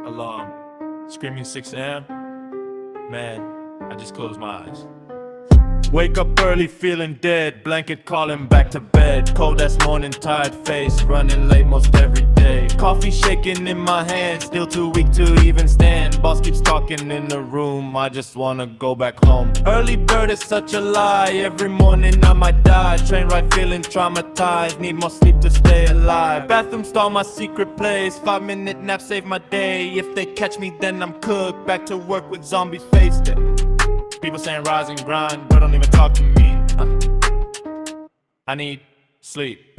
alarm. Screaming 6 a.m. Man, I just close my eyes. Wake up early feeling dead, blanket calling back to bed. Cold as morning, tired face, running late most every day. Coffee shaking in my hand, still too weak to even stand. Boss keeps talking in the room, I just wanna go back home. Early bird is such a lie, every morning I might die. Train ride feeling traumatized, need more sleep to stay alive. Bathroom stall my secret place, 5-minute nap save my day. If they catch me then I'm cooked, back to work with zombie face day. People saying rise and grind, but don't even talk to me. I need sleep.